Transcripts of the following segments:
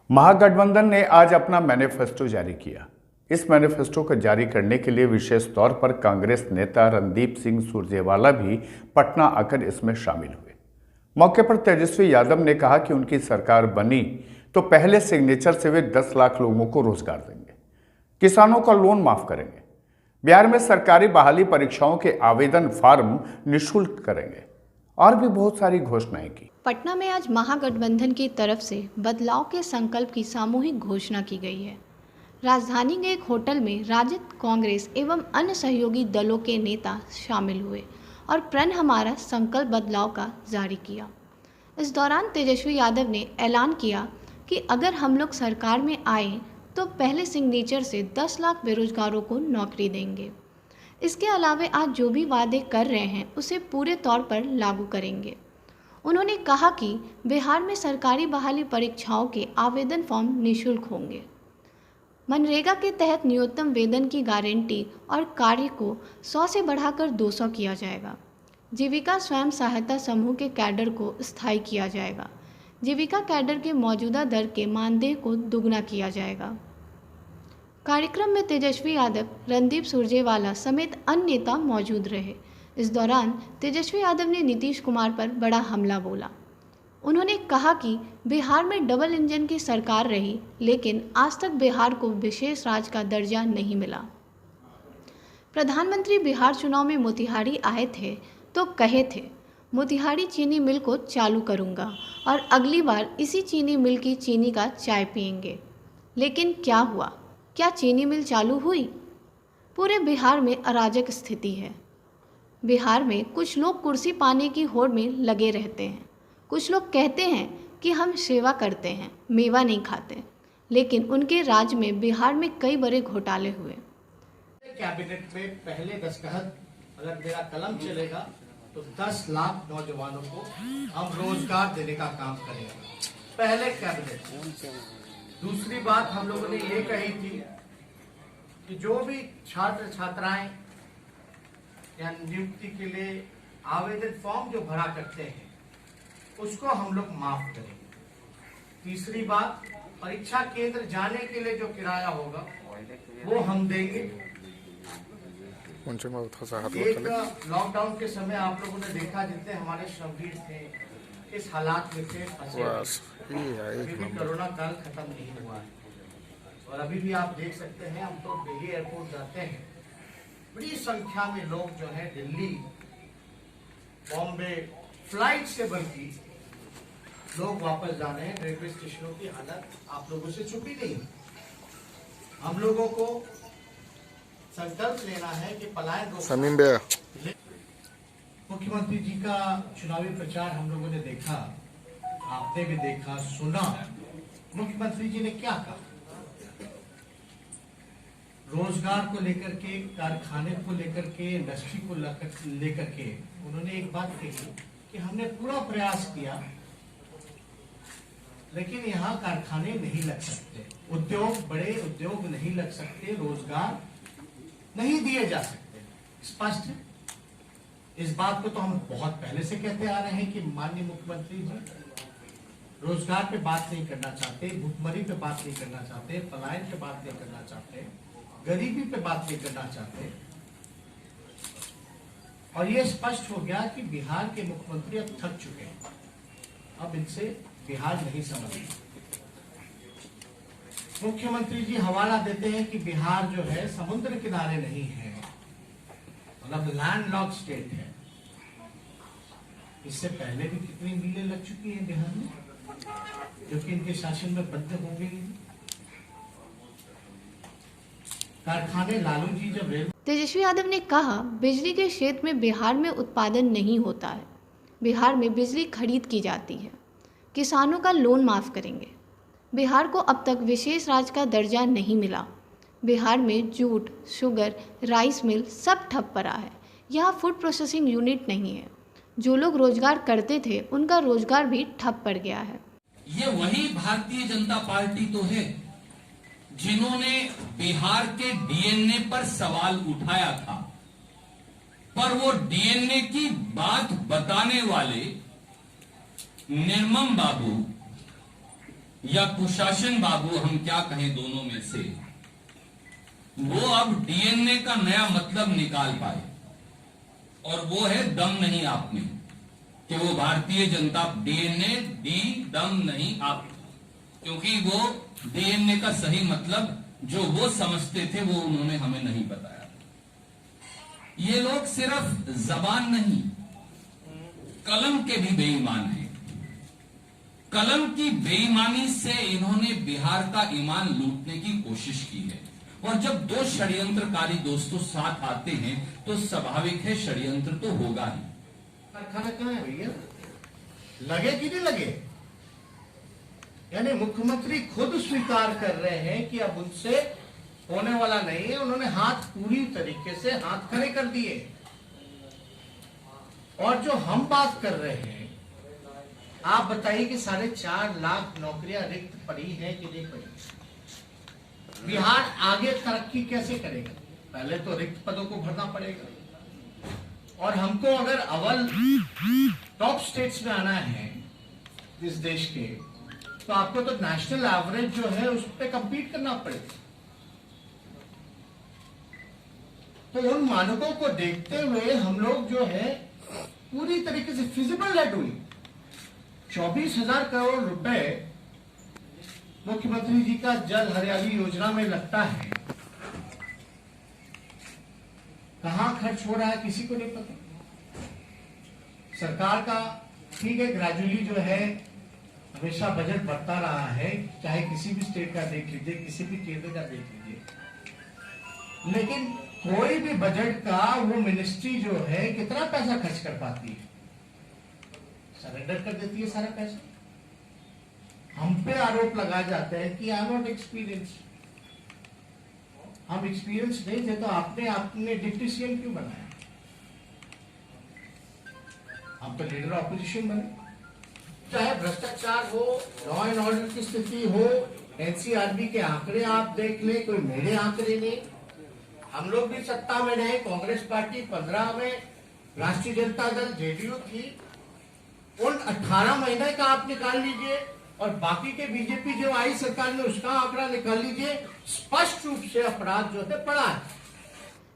महागठबंधन ने आज अपना मैनिफेस्टो जारी किया। इस मैनिफेस्टो को जारी करने के लिए विशेष तौर पर कांग्रेस नेता रणदीप सिंह सुरजेवाला भी पटना आकर इसमें शामिल हुए। मौके पर तेजस्वी यादव ने कहा कि उनकी सरकार बनी तो पहले सिग्नेचर से वे 10 लाख लोगों को रोजगार देंगे, किसानों का लोन माफ करेंगे, बिहार में सरकारी बहाली परीक्षाओं के आवेदन फॉर्म निःशुल्क करेंगे और भी बहुत सारी घोषणाएं की। पटना में आज महागठबंधन की तरफ से बदलाव के संकल्प की सामूहिक घोषणा की गई है। राजधानी के एक होटल में राजद, कांग्रेस एवं अन्य सहयोगी दलों के नेता शामिल हुए और प्रण हमारा संकल्प बदलाव का जारी किया। इस दौरान तेजस्वी यादव ने ऐलान किया कि अगर हम लोग सरकार में आए तो पहले सिग्नेचर से 10 लाख बेरोजगारों को नौकरी देंगे। इसके अलावा आज जो भी वादे कर रहे हैं उसे पूरे तौर पर लागू करेंगे। उन्होंने कहा कि बिहार में सरकारी बहाली परीक्षाओं के आवेदन फॉर्म निःशुल्क होंगे। मनरेगा के तहत न्यूनतम वेतन की गारंटी और कार्य को 100 से बढ़ाकर 200 किया जाएगा। जीविका स्वयं सहायता समूह के कैडर को स्थायी किया जाएगा। जीविका कैडर के मौजूदा दर के मानदेय को दुगना किया जाएगा। कार्यक्रम में तेजस्वी यादव, रणदीप सुरजेवाला समेत अन्य नेता मौजूद रहे। इस दौरान तेजस्वी यादव ने नीतीश कुमार पर बड़ा हमला बोला। उन्होंने कहा कि बिहार में डबल इंजन की सरकार रही, लेकिन आज तक बिहार को विशेष राज्य का दर्जा नहीं मिला। प्रधानमंत्री बिहार चुनाव में मोतिहारी आए थे तो कहे थे मोतिहारी चीनी मिल को चालू करूंगा और अगली बार इसी चीनी मिल की चीनी का चाय पियेंगे। लेकिन क्या हुआ? क्या चीनी मिल चालू हुई? पूरे बिहार में अराजक स्थिति है। बिहार में कुछ लोग कुर्सी पाने की होड़ में लगे रहते हैं। कुछ लोग कहते हैं कि हम सेवा करते हैं, मेवा नहीं खाते, लेकिन उनके राज में बिहार में कई बड़े घोटाले हुए। कैबिनेट में पहले दस्तखत अगर मेरा कलम चलेगा तो 10 लाख नौजवानों को हम रोजगार देने का काम करेंगे, पहले कैबिनेट। दूसरी बात हम लोगों ने ये कही थी कि जो भी छात्र छात्राएं या नियुक्ति के लिए आवेदन फॉर्म जो भरा करते हैं उसको हम लोग माफ करेंगे। तीसरी बात, परीक्षा केंद्र जाने के लिए जो किराया होगा वो हम देंगे। एक लॉकडाउन के समय आप लोगों ने देखा जितने हमारे श्रमजीवी थे इस हालात में थे, अभी भी कोरोना काल खत्म नहीं हुआ है और अभी भी आप देख सकते हैं, हम तो दिल्ली एयरपोर्ट जाते हैं, बड़ी संख्या में लोग जो है दिल्ली, बॉम्बे फ्लाइट से बल्कि लोग वापस जा रहे हैं। रेलवे स्टेशनों की हालत आप लोगों से छुपी नहीं। हम लोगों को संकल्प लेना है कि पलायन रोकना। मुख्यमंत्री जी का चुनावी प्रचार हम लोगों ने देखा, आपने भी देखा, सुना। मुख्यमंत्री जी ने क्या कहा? रोजगार को लेकर के, कारखाने को लेकर के, इंडस्ट्री को लेकर के उन्होंने एक बात कही कि हमने पूरा प्रयास किया, लेकिन यहाँ कारखाने नहीं लग सकते, उद्योग, बड़े उद्योग नहीं लग सकते, रोजगार नहीं दिए जा सकते। स्पष्ट है। इस बात को तो हम बहुत पहले से कहते आ रहे हैं कि माननीय मुख्यमंत्री जी रोजगार पे बात नहीं करना चाहते, भुखमरी पे बात नहीं करना चाहते, पलायन पे बात नहीं करना चाहते, गरीबी पे बात नहीं करना चाहते। और ये स्पष्ट हो गया कि बिहार के मुख्यमंत्री अब थक चुके हैं, अब इनसे बिहार नहीं समझ। मुख्यमंत्री जी हवाला देते हैं कि बिहार जो है समुद्र किनारे नहीं है, मतलब लैंडलॉक्ड स्टेट है। इससे पहले भी कितनी मिलें लग चुकी हैं बिहार में, जो कि इनके शासन में बंद हो गई। कारखाने लालू जी जब तेजस्वी यादव ने कहा, बिजली के क्षेत्र में बिहार में उत्पादन नहीं होता है, बिहार में बिजली खरीद की जाती है। किसानों का लोन माफ करेंगे। बिहार को अब तक विशेष राज्य का दर्जा नहीं मिला। बिहार में जूट, शुगर, राइस मिल सब ठप पड़ा है। यहाँ फूड प्रोसेसिंग यूनिट नहीं है। जो लोग रोजगार करते थे उनका रोजगार भी ठप पड़ गया है। ये वही भारतीय जनता पार्टी तो है जिन्होंने बिहार के डीएनए पर सवाल उठाया था, पर वो डीएनए की बात बताने वाले निर्मम बाबू या कुशासन बाबू, हम क्या कहें दोनों में से, वो अब डीएनए का नया मतलब निकाल पाए, और वो है दम नहीं आप में, कि वो भारतीय जनता डीएनए डी दम नहीं आप, क्योंकि वो डीएनए का सही मतलब जो वो समझते थे वो उन्होंने हमें नहीं बताया। ये लोग सिर्फ जबान नहीं, कलम के भी बेईमान हैं। कलम की बेईमानी से इन्होंने बिहार का ईमान लूटने की कोशिश की है, और जब दो षड्यंत्रकारी दोस्तों साथ आते हैं तो स्वाभाविक है षड्यंत्र तो होगा ही। कारखाना कहाँ है भैया? लगे कि नहीं लगे? यानी मुख्यमंत्री खुद स्वीकार कर रहे हैं कि अब उनसे होने वाला नहीं है, उन्होंने हाथ पूरी तरीके से हाथ खड़े कर दिए। और जो हम बात कर रहे हैं, आप बताइए कि 4.5 लाख नौकरियां रिक्त पड़ी है कि नहीं पड़ी? बिहार आगे तरक्की कैसे करेगा? पहले तो रिक्त पदों को भरना पड़ेगा, और हमको अगर अव्वल टॉप स्टेट्स में आना है इस देश के, तो आपको तो नेशनल एवरेज जो है उस पर कंपीट करना पड़ेगा। तो उन मानकों को देखते हुए हम लोग जो है पूरी तरीके से फिजिबल है डूइंग। 24,000 करोड़ रुपए मुख्यमंत्री जी का जल हरियाली योजना में लगता है, कहां खर्च हो रहा है किसी को नहीं पता। सरकार का ठीक है, ग्रेजुअली जो है हमेशा बजट बढ़ता रहा है, चाहे किसी भी स्टेट का देख लीजिए, किसी भी केंद्र का देख लीजिए, लेकिन कोई भी बजट का वो मिनिस्ट्री जो है कितना पैसा खर्च कर पाती है? सरेंडर कर देती है सारा पैसा। हम पे आरोप लगाए जाते हैं कि आई एम नॉट एक्सपीरियंस। हम एक्सपीरियंस नहीं थे तो आपने डिप्टी सीएम क्यों बनाया? हम तो लीडर ऑपोजिशन बने। चाहे भ्रष्टाचार हो, लॉ एंड ऑर्डर की स्थिति हो, एनसीआरबी के आंकड़े आप देख ले, कोई मेरे आंकड़े नहीं। हम लोग भी सत्ता में रहे, कांग्रेस पार्टी 15 में, राष्ट्रीय जनता दल जेडीयू थी। उन 18 महीने का आप निकाल लीजिए, और बाकी के बीजेपी जो आई सरकार ने उसका आंकड़ा निकाल लीजिए। स्पष्ट रूप से अपराध जो है बढ़ा है।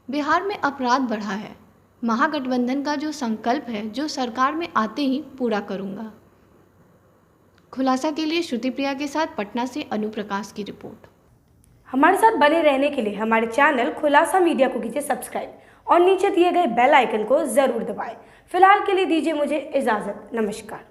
बिहार में अपराध बढ़ा है। महागठबंधन का जो संकल्प है, जो सरकार में आते ही पूरा करूंगा। खुलासा के लिए श्रुति प्रिया के साथ पटना से अनुप्रकाश की रिपोर्ट। हमारे साथ बने रहने के लिए हमारे चैनल खुलासा मीडिया को कीजिए सब्सक्राइब और नीचे दिए गए बेल आइकन को जरूर दबाएं। फिलहाल के लिए दीजिए मुझे इजाजत। नमस्कार।